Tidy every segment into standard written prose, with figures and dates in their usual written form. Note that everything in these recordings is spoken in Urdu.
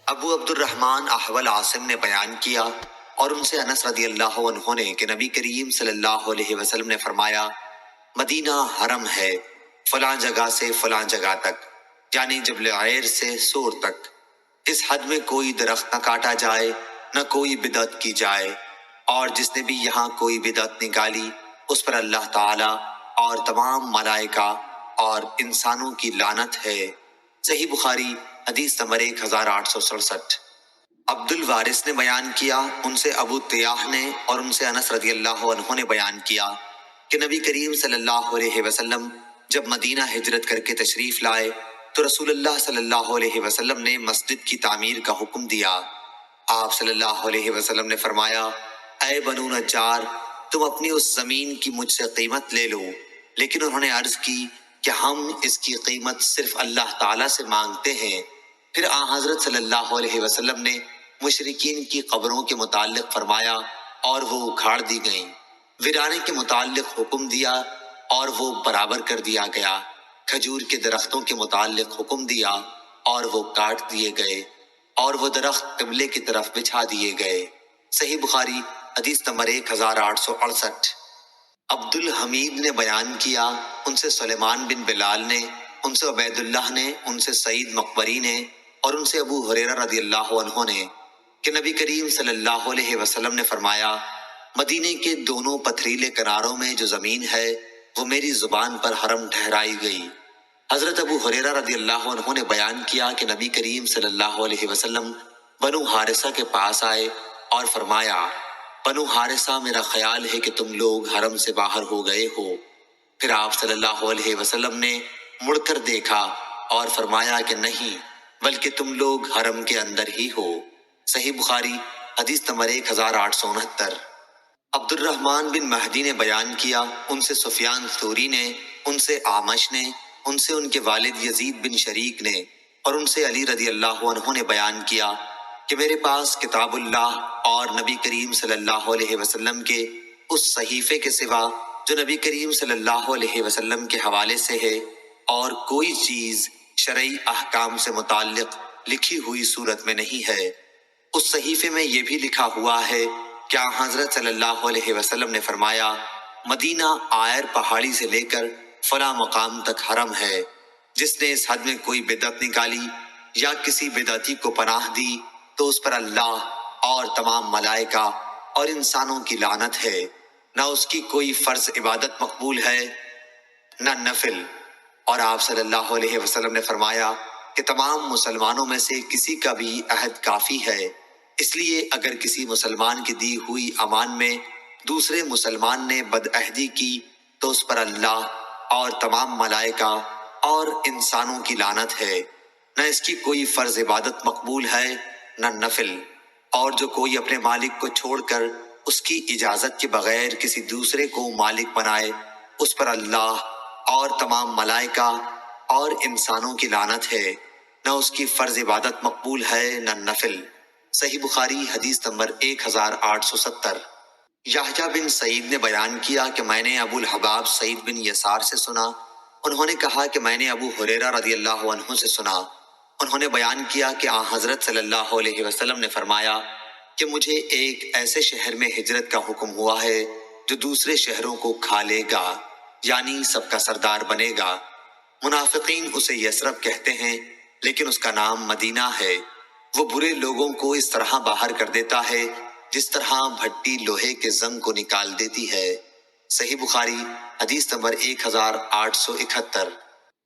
ابو عبد الرحمن احول عاصم نے بیان کیا اور ان سے انس رضی اللہ عنہ نے کہ نبی کریم صلی اللہ علیہ وسلم نے فرمایا، مدینہ حرم ہے فلاں جگہ سے فلاں جگہ تک، یعنی جبل عیر سے سور تک، اس حد میں کوئی درخت نہ کاٹا جائے نہ کوئی بدعت کی جائے، اور جس نے بھی یہاں کوئی بدعت نکالی اس پر اللہ تعالی اور تمام ملائکہ اور انسانوں کی لعنت ہے۔ صحیح بخاری حدیث نمبر 1867۔ عبد الوارث نے بیان کیا، ان سے ابو طیاح نے اور ان سے انس رضی اللہ عنہ نے بیان کیا کہ نبی کریم صلی اللہ علیہ وسلم جب مدینہ ہجرت کر کے تشریف لائے تو رسول اللہ صلی اللہ علیہ وسلم نے مسجد کی تعمیر کا حکم دیا۔ آپ صلی اللہ علیہ وسلم نے فرمایا، اے بنو نجار، تم اپنی اس زمین کی مجھ سے قیمت لے لو، لیکن انہوں نے عرض کی کہ ہم اس کی قیمت صرف اللہ تعالیٰ سے مانگتے ہیں۔ پھر حضرت صلی اللہ علیہ وسلم نے مشرکین کی قبروں کے متعلق فرمایا اور وہ اکھاڑ دی گئیں، ویرانے کے متعلق حکم دیا اور وہ برابر کر دیا گیا، کھجور کے درختوں کے متعلق حکم دیا اور وہ کاٹ دیے گئے، اور وہ درخت قبلے کی طرف بچھا دیے گئے۔ صحیح بخاری حدیث نمبر 1868۔ عبد الحمید نے بیان کیا، ان سے سلیمان بن بلال نے، ان سے عبید اللہ نے، ان سے سعید مقبری نے اور ان سے ابو ہریرہ رضی اللہ عنہ نے کہ نبی کریم صلی اللہ علیہ وسلم نے فرمایا، مدینے کے دونوں پتھریلے کناروں میں جو زمین ہے وہ میری زبان پر حرم ٹھہرائی گئی۔ حضرت ابو ہریرہ رضی اللہ عنہ نے بیان کیا کہ نبی کریم صلی اللہ علیہ وسلم بنو حارثہ کے پاس آئے اور فرمایا، بنو حارثہ، میرا خیال ہے کہ تم لوگ حرم سے باہر ہو گئے ہو۔ پھر آپ صلی اللہ علیہ وسلم نے مڑ کر دیکھا اور فرمایا کہ نہیں، بلکہ تم لوگ حرم کے اندر ہی ہو۔ صحیح بخاری حدیث نمبر 1869۔ عبد الرحمن بن مہدی نے بیان کیا، ان سے سفیان ثوری نے، ان سے اعمش نے، ان سے ان کے والد یزید بن شریک نے اور ان سے علی رضی اللہ عنہ نے بیان کیا کہ میرے پاس کتاب اللہ اور نبی کریم صلی اللہ علیہ وسلم کے اس صحیفے کے سوا جو نبی کریم صلی اللہ علیہ وسلم کے حوالے سے ہے اور کوئی چیز شرعی احکام سے متعلق لکھی ہوئی صورت میں نہیں ہے۔ اس صحیفے میں یہ بھی لکھا ہوا ہے کہ حضرت صلی اللہ علیہ وسلم نے فرمایا، مدینہ آئر پہاڑی سے لے کر فلاں مقام تک حرم ہے، جس نے اس حد میں کوئی بدعت نکالی یا کسی بدعتی کو پناہ دی تو اس پر اللہ اور تمام ملائکہ اور انسانوں کی لعنت ہے، نہ اس کی کوئی فرض عبادت مقبول ہے نہ نفل۔ اور آپ صلی اللہ علیہ وسلم نے فرمایا کہ تمام مسلمانوں میں سے کسی کا بھی عہد کافی ہے، اس لیے اگر کسی مسلمان کی دی ہوئی امان میں دوسرے مسلمان نے بدعہدی کی تو اس پر اللہ اور تمام ملائکہ اور انسانوں کی لعنت ہے، نہ اس کی کوئی فرض عبادت مقبول ہے نہ نفل۔ اور جو کوئی اپنے مالک کو چھوڑ کر اس کی اجازت کے بغیر کسی دوسرے کو مالک بنائے، اس پر اللہ اور تمام ملائکہ اور انسانوں کی لعنت ہے، نہ اس کی فرض عبادت مقبول ہے نہ نفل۔ صحیح بخاری حدیث نمبر 1870۔ یحییٰ بن سعید نے بیان کیا کہ میں نے ابو الحباب سعید بن یسار سے سنا، انہوں نے کہا کہ میں نے ابو ہریرہ رضی اللہ عنہ سے سنا، انہوں نے بیان کیا کہ حضرت صلی اللہ علیہ وسلم نے فرمایا کہ مجھے ایک ایسے شہر میں ہجرت کا حکم ہوا ہے جو دوسرے شہروں کو کھا لے گا، یعنی سب کا سردار بنے گا۔ منافقین اسے یثرب کہتے ہیں لیکن اس کا نام مدینہ ہے۔ وہ برے لوگوں کو اس طرح باہر کر دیتا ہے جس طرح بھٹی لوہے کے زنگ کو نکال دیتی ہے۔ صحیح بخاری حدیث نمبر 1871۔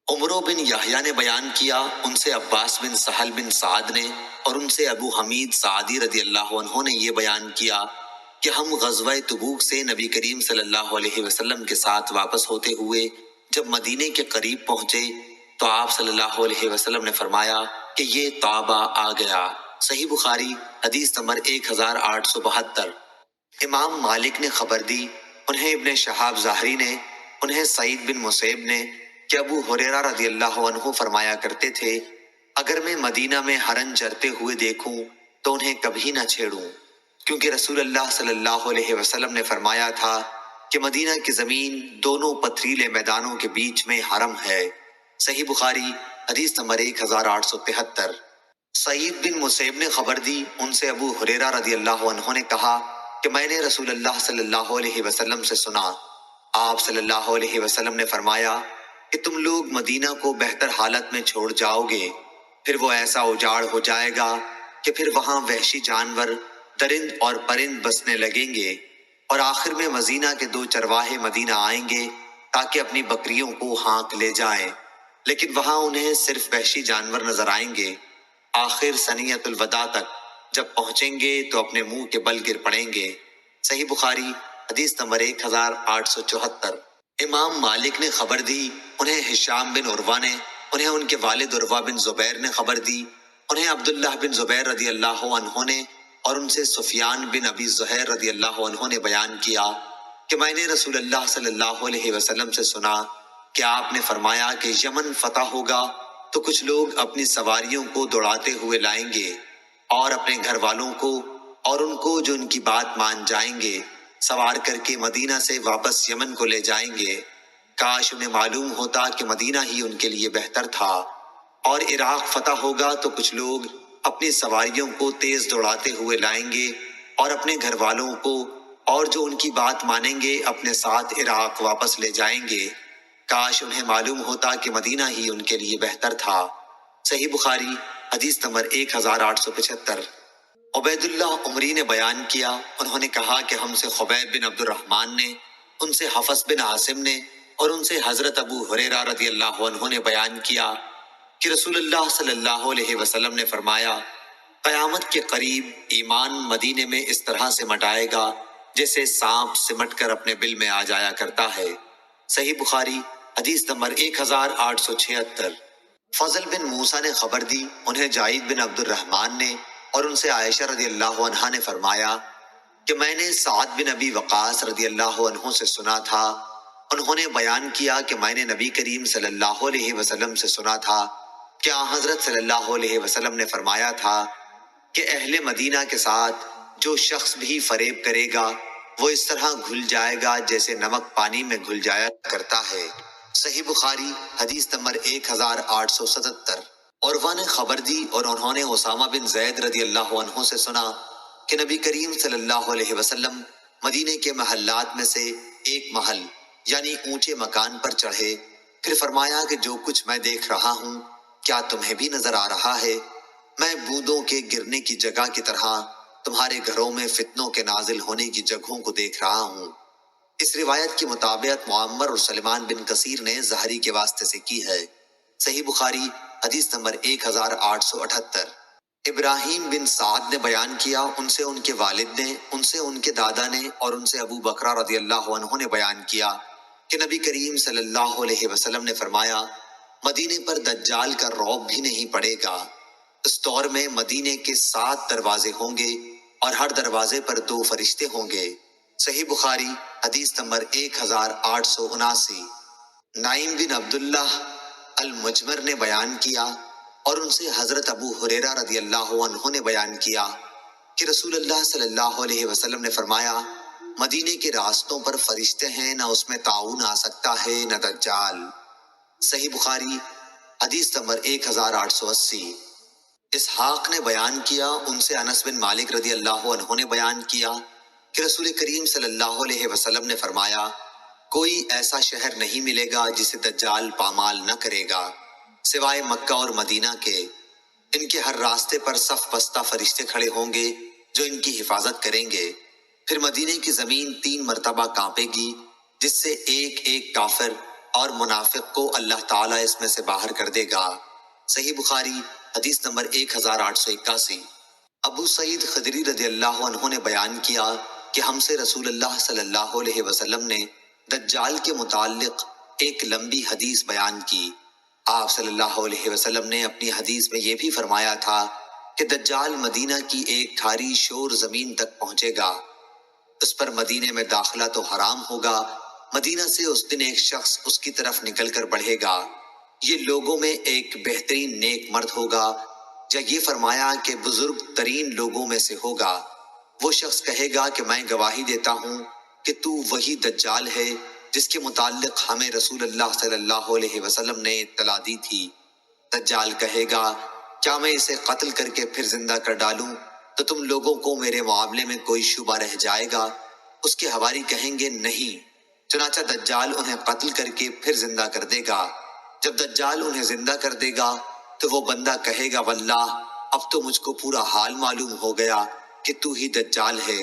عمرو بن یحییٰ نے بیان کیا، ان سے عباس بن سہل بن سعد نے اور ان سے ابو حمید سعدی رضی اللہ عنہ نے یہ بیان کیا کہ ہم غزوہ تبوک سے نبی کریم صلی اللہ علیہ وسلم کے ساتھ واپس ہوتے ہوئے جب مدینے کے قریب پہنچے تو آپ صلی اللہ علیہ وسلم نے فرمایا کہ یہ طابہ آ گیا۔ صحیح بخاری حدیث نمبر 1872۔ امام مالک نے خبر دی، انہیں ابن شہاب زہری نے، انہیں سعید بن مسیب نے کہ ابو ہریرہ رضی اللہ عنہ فرمایا کرتے تھے، اگر میں مدینہ میں ہرن چرتے ہوئے دیکھوں تو انہیں کبھی نہ چھیڑوں، کیونکہ رسول اللہ صلی اللہ علیہ وسلم نے فرمایا تھا کہ مدینہ کی زمین دونوں پتھریلے میدانوں کے بیچ میں حرم ہے۔ صحیح بخاری حدیث نمبر 1873۔ سعید بن مسیب نے خبر دی، ان سے ابو ہریرہ رضی اللہ عنہ نے کہا کہ میں نے رسول اللہ صلی اللہ علیہ وسلم سے سنا، آپ صلی اللہ علیہ وسلم نے فرمایا کہ تم لوگ مدینہ کو بہتر حالت میں چھوڑ جاؤ گے، پھر وہ ایسا اجاڑ ہو جائے گا کہ پھر وہاں وحشی جانور، درند اور پرند بسنے لگیں گے، اور آخر میں مدینہ کے 2 چرواہے مدینہ آئیں گے تاکہ اپنی بکریوں کو ہانک لے جائیں، لیکن وہاں انہیں صرف وحشی جانور نظر آئیں گے۔ آخر سنیت الوداع تک جب پہنچیں گے تو اپنے منہ کے بل گر پڑیں گے۔ صحیح بخاری حدیث نمبر 1874۔ امام مالک نے خبر دی، انہیں ہشام بن عروہ نے، انہیں ان کے والد عروہ بن زبیر نے خبر دی، انہیں عبداللہ بن زبیر رضی اللہ عنہ نے، اور ان سے سفیان بن ابی زہیر رضی اللہ عنہ نے بیان کیا کہ میں نے رسول اللہ صلی اللہ علیہ وسلم سے سنا کہ آپ نے فرمایا کہ یمن فتح ہوگا تو کچھ لوگ اپنی سواریوں کو دوڑاتے ہوئے لائیں گے اور اپنے گھر والوں کو اور ان کو جو ان کی بات مان جائیں گے سوار کر کے مدینہ سے واپس یمن کو لے جائیں گے۔ کاش انہیں معلوم ہوتا کہ مدینہ ہی ان کے لیے بہتر تھا۔ اور عراق فتح ہوگا تو کچھ لوگ اپنی سواریوں کو تیز دوڑاتے ہوئے لائیں گے اور اپنے گھر والوں کو اور جو ان کی بات مانیں گے اپنے ساتھ عراق واپس لے جائیں گے۔ کاش انہیں معلوم ہوتا کہ مدینہ ہی ان کے لیے بہتر تھا۔ صحیح بخاری حدیث نمبر 1875۔ عبید اللہ عمری نے بیان کیا، انہوں نے کہا کہ ہم سے خبیب بن عبد الرحمن نے، ان سے حفص بن عاصم نے، اور ان سے حضرت ابو ہریرہ رضی اللہ عنہ نے بیان کیا کہ رسول اللہ صلی اللہ علیہ وسلم نے فرمایا، قیامت کے قریب ایمان مدینے میں اس طرح سے مٹائے گا جیسے سانپ سمٹ کر اپنے بل میں آ جایا کرتا ہے۔ صحیح بخاری حدیث نمبر 1876۔ فضل بن موسیٰ نے خبر دی، انہیں جعید بن عبد الرحمن نے، اور ان سے عائشہ رضی اللہ عنہا نے فرمایا کہ میں نے سعد بن ابی وقاص رضی اللہ عنہ سے سنا تھا، انہوں نے بیان کیا کہ میں نے نبی کریم صلی اللہ علیہ وسلم سے سنا تھا کہ حضرت صلی اللہ علیہ وسلم نے فرمایا تھا کہ اہل مدینہ کے ساتھ جو شخص بھی فریب کرے گا وہ اس طرح گھل جائے گا جیسے نمک پانی میں گھل جایا کرتا ہے۔ صحیح بخاری حدیث نمبر 1877۔ عروہ نے خبر دی اور انہوں نے اسامہ بن زید رضی اللہ عنہ سے سنا کہ نبی کریم صلی اللہ علیہ وسلم مدینے کے محلات میں سے ایک محل یعنی اونچے مکان پر چڑھے، پھر فرمایا کہ جو کچھ میں دیکھ رہا ہوں کیا تمہیں بھی نظر آ رہا ہے؟ میں بوندوں کے گرنے کی جگہ کی طرح تمہارے گھروں میں فتنوں کے نازل ہونے کی جگہوں کو دیکھ رہا ہوں۔ اس روایت کی مطابقت معمر اور سلیمان بن کثیر نے زہری کے واسطے سے کی ہے۔ صحیح بخاری حدیث نمبر 1878۔ ابراہیم بن سعد نے بیان کیا، ان سے ان کے والد نے، ان سے ان کے دادا نے، اور ان سے ابو بکرہ رضی اللہ عنہ نے بیان کیا کہ نبی کریم صلی اللہ علیہ وسلم نے فرمایا، مدینے پر دجال کا رعب بھی نہیں پڑے گا۔ اس دور میں مدینے کے 7 دروازے ہوں گے اور ہر دروازے پر 2 فرشتے ہوں گے۔ صحیح بخاری حدیث نمبر 1879۔ نعیم بن عبداللہ المجمر نے بیان کیا اور ان سے حضرت ابو ہریرہ رضی اللہ عنہ نے بیان کیا کہ رسول اللہ صلی اللہ علیہ وسلم نے فرمایا، مدینے کے راستوں پر فرشتے ہیں، نہ اس میں طاعون آ سکتا ہے نہ دجال۔ صحیح بخاری حدیث نمبر 1880۔ اسحاق نے بیان کیا، ان سے انس بن مالک رضی اللہ عنہ نے بیان کیا کہ رسول کریم صلی اللہ علیہ وسلم نے فرمایا، کوئی ایسا شہر نہیں ملے گا جسے دجال پامال نہ کرے گا سوائے مکہ اور مدینہ کے۔ ان کے ہر راستے پر صف بستہ فرشتے کھڑے ہوں گے جو ان کی حفاظت کریں گے۔ پھر مدینے کی زمین 3 مرتبہ کانپے گی جس سے ایک ایک کافر اور منافق کو اللہ تعالیٰ اس میں سے باہر کر دے گا۔ صحیح بخاری حدیث نمبر 1881۔ ابو سعید خدری رضی اللہ عنہ نے بیان کیا کہ ہم سے رسول اللہ صلی اللہ علیہ وسلم نے دجال کے متعلق ایک لمبی حدیث بیان کی۔ آپ صلی اللہ علیہ وسلم نے اپنی حدیث میں یہ بھی فرمایا تھا کہ دجال مدینہ کی ایک کھاری شور زمین تک پہنچے گا، اس پر مدینے میں داخلہ تو حرام ہوگا، مدینہ سے اس دن ایک شخص اس کی طرف نکل کر بڑھے گا، یہ لوگوں میں ایک بہترین نیک مرد ہوگا، یا یہ فرمایا کہ بزرگ ترین لوگوں میں سے ہوگا۔ وہ شخص کہے گا کہ میں گواہی دیتا ہوں کہ تو وہی دجال ہے جس کے متعلق ہمیں رسول اللہ صلی اللہ علیہ وسلم نے اطلاع دی تھی۔ دجال کہے گا کیا میں اسے قتل کر کے پھر زندہ کر ڈالوں تو تم لوگوں کو میرے معاملے میں کوئی شبہ رہ جائے گا؟ اس کے حواری کہیں گے نہیں۔ چنانچہ دجال انہیں قتل کر کے پھر زندہ کر دے گا۔ جب دجال انہیں زندہ کر دے گا تو وہ بندہ کہے گا واللہ اب تو مجھ کو پورا حال معلوم ہو گیا کہ تو ہی دجال ہے۔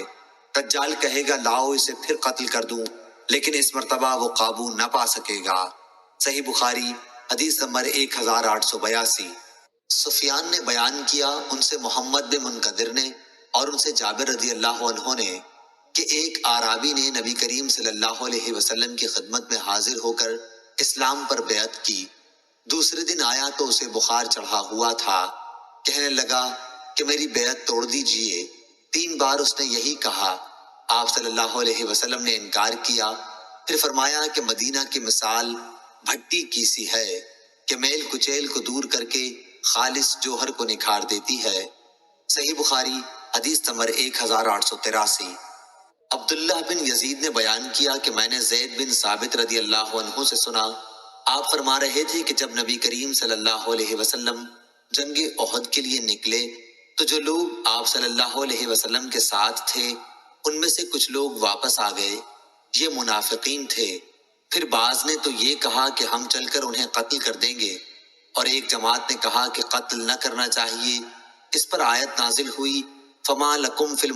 دجال کہے گا لاؤ اسے پھر قتل کر دوں، لیکن اس مرتبہ وہ قابو نہ پا سکے گا۔ صحیح بخاری حدیث نمبر 1882۔ سفیان نے بیان کیا ان سے محمد بن منکدر نے اور ان سے جابر رضی اللہ عنہ نے کہ ایک اعرابی نے نبی کریم صلی اللہ علیہ وسلم کی خدمت میں حاضر ہو کر اسلام پر بیعت کی۔ دوسرے دن آیا تو اسے بخار چڑھا ہوا تھا، کہنے لگا کہ میری بیعت توڑ دیجئے۔ 3 بار اس نے یہی کہا۔ آپ صلی اللہ علیہ وسلم نے انکار کیا، پھر فرمایا کہ مدینہ کی مثال بھٹی کی سی ہے کہ میل کچیل کو دور کر کے خالص جوہر کو نکھار دیتی ہے۔ صحیح بخاری حدیث نمبر 1883۔ عبداللہ بن یزید نے بیان کیا کہ میں نے زید بن ثابت رضی اللہ عنہ سے سنا، آپ فرما رہے تھے کہ جب نبی کریم صلی اللہ علیہ وسلم جنگ احد کے لیے نکلے تو جو لوگ آپ صلی اللہ علیہ وسلم کے ساتھ تھے ان میں سے کچھ لوگ واپس آ گئے، یہ منافقین تھے۔ پھر بعض نے تو یہ کہا کہ ہم چل کر انہیں قتل کر دیں گے، اور ایک جماعت نے کہا کہ قتل نہ کرنا چاہیے۔ اس پر آیت نازل ہوئی فما لکم فی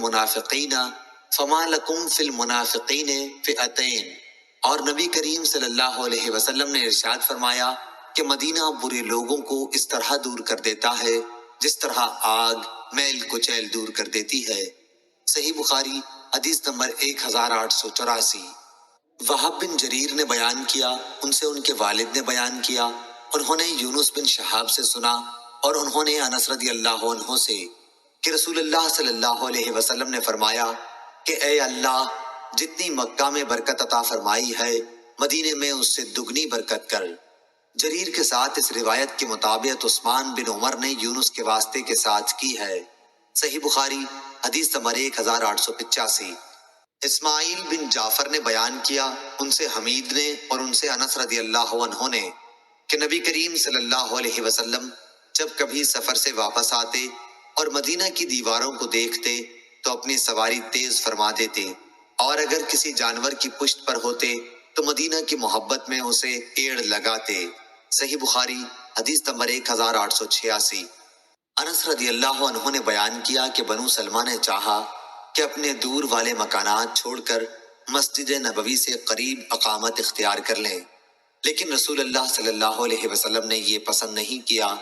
المنافقین فئتین، اور نبی کریم صلی اللہ علیہ وسلم نے ارشاد فرمایا کہ مدینہ برے لوگوں کو اس طرح دور کر دیتا ہے جس طرح آگ میل کچیل دور کر دیتی ہے۔ صحیح بخاری حدیث نمبر 1884۔ وہب بن جریر نے بیان کیا ان سے ان کے والد نے بیان کیا، انہوں نے یونس بن شہاب سے سنا اور انہوں نے انس رضی اللہ عنہ سے کہ رسول اللہ صلی اللہ علیہ وسلم نے فرمایا کہ اے اللہ جتنی مکہ میں برکت عطا فرمائی ہے مدینے میں اس سے دگنی برکت کر۔ جریر کے ساتھ اس روایت کی مطابقت عثمان بن عمر نے یونس کے واسطے کے ساتھ کی ہے۔ صحیح بخاری حدیث نمبر 1885۔ اسماعیل بن جعفر نے بیان کیا ان سے حمید نے اور ان سے انس رضی اللہ عنہ نے کہ نبی کریم صلی اللہ علیہ وسلم جب کبھی سفر سے واپس آتے اور مدینہ کی دیواروں کو دیکھتے تو اپنی سواری تیز فرما دیتے، اور اگر کسی جانور کی پشت پر ہوتے تو مدینہ کی محبت میں اسے ایڑ لگاتے۔ صحیح بخاری حدیث نمبر 1886۔ انس رضی اللہ عنہ نے بیان کیا کہ بنو سلمہ نے چاہا کہ اپنے دور والے مکانات چھوڑ کر مسجد نبوی سے قریب اقامت اختیار کر لیں، لیکن رسول اللہ صلی اللہ علیہ وسلم نے یہ پسند نہیں کیا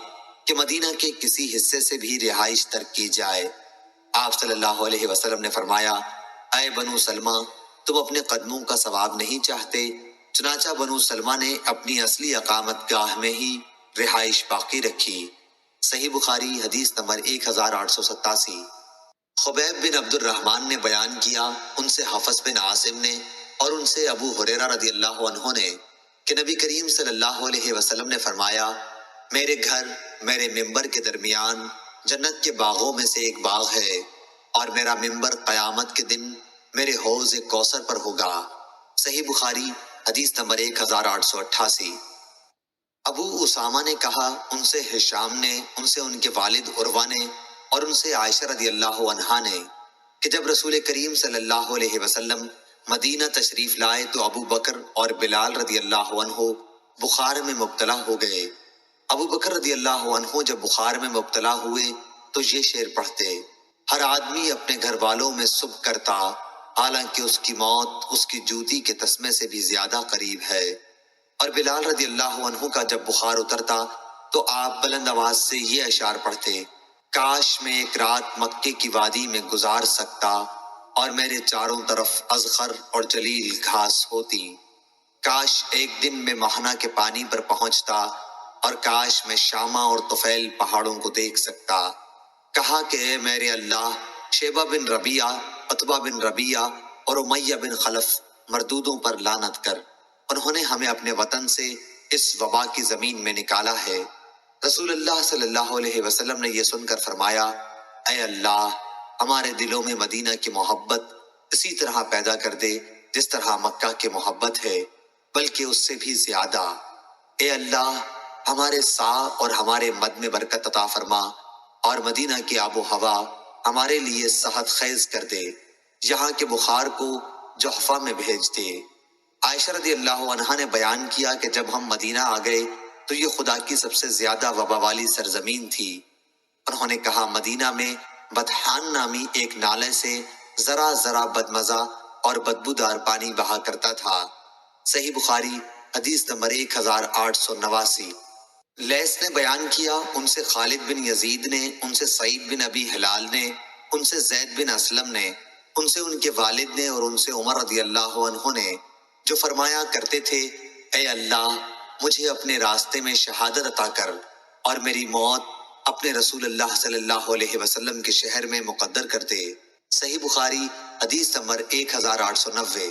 کہ مدینہ کے کسی حصے سے بھی رہائش ترک کی جائے۔ آپ صلی اللہ علیہ وسلم نے فرمایا اے بنو سلمہ تم اپنے قدموں کا ثواب نہیں چاہتے؟ چنانچہ بنو سلمہ نے اپنی اصلی اقامت گاہ میں ہی رہائش باقی رکھی۔ صحیح بخاری حدیث نمبر 1887۔ خبیب بن عبد الرحمن نے بیان کیا ان سے حفص بن عاصم نے اور ان سے ابو ہریرہ رضی اللہ عنہ نے کہ نبی کریم صلی اللہ علیہ وسلم نے فرمایا میرے گھر میرے ممبر کے درمیان جنت کے باغوں میں سے ایک باغ ہے، اور میرا ممبر قیامت کے دن میرے حوض کوثر پر ہوگا۔ صحیح بخاری حدیث نمبر 1888۔ ابو اسامہ نے کہا ان سے ہشام نے ان سے ان کے والد عروہ نے اور ان سے عائشہ رضی اللہ عنہا نے کہ جب رسول کریم صلی اللہ علیہ وسلم مدینہ تشریف لائے تو ابو بکر اور بلال رضی اللہ عنہ بخار میں مبتلا ہو گئے۔ ابو بکر رضی اللہ عنہ جب بخار میں مبتلا ہوئے تو یہ شعر پڑھتے ہر آدمی اپنے گھر والوں میں سب کرتا، حالانکہ اس کی موت اس کی جوتی کے تسمے سے بھی زیادہ قریب ہے۔ اور بلال رضی اللہ عنہ کا جب بخار اترتا تو آپ بلند آواز سے یہ اشعار پڑھتے کاش میں ایک رات مکے کی وادی میں گزار سکتا اور میرے چاروں طرف ازخر اور جلیل گھاس ہوتی، کاش ایک دن میں مہنا کے پانی پر پہنچتا اور کاش میں شامہ اور طفیل پہاڑوں کو دیکھ سکتا۔ کہا کہ اے میرے اللہ شیبہ بن ربیعہ، عتبہ بن ربیعہ اور امیہ بن خلف مردودوں پر لعنت کر، انہوں نے ہمیں اپنے وطن سے اس وبا کی زمین میں نکالا ہے۔ رسول اللہ صلی اللہ علیہ وسلم نے یہ سن کر فرمایا اے اللہ ہمارے دلوں میں مدینہ کی محبت اسی طرح پیدا کر دے جس طرح مکہ کی محبت ہے، بلکہ اس سے بھی زیادہ۔ اے اللہ ہمارے سا اور ہمارے مد میں برکت عطا فرما، اور مدینہ کی آب و ہوا ہمارے لیے صحت خیز کر دے، یہاں کے بخار کو جحفہ میں بھیج دے۔ عائشہ رضی اللہ عنہا نے بیان کیا کہ جب ہم مدینہ آ گئے تو یہ خدا کی سب سے زیادہ وبا والی سرزمین تھی۔ انہوں نے کہا مدینہ میں بدحان نامی ایک نالے سے ذرا ذرا بدمزہ اور بدبودار پانی بہا کرتا تھا۔ صحیح بخاری حدیث نمبر 1889۔ لیث نے بیان کیا، ان سے خالد بن یزید نے، ان سے سعید بن ابی ہلال نے، ان سے زید بن اسلم نے، ان سے ان کے والد نے، اور ان سے عمر رضی اللہ عنہ نے، جو فرمایا کرتے تھے اے اللہ مجھے اپنے راستے میں شہادت عطا کر اور میری موت اپنے رسول اللہ صلی اللہ علیہ وسلم کے شہر میں مقدر کر دے۔ صحیح بخاری حدیث نمبر 1890۔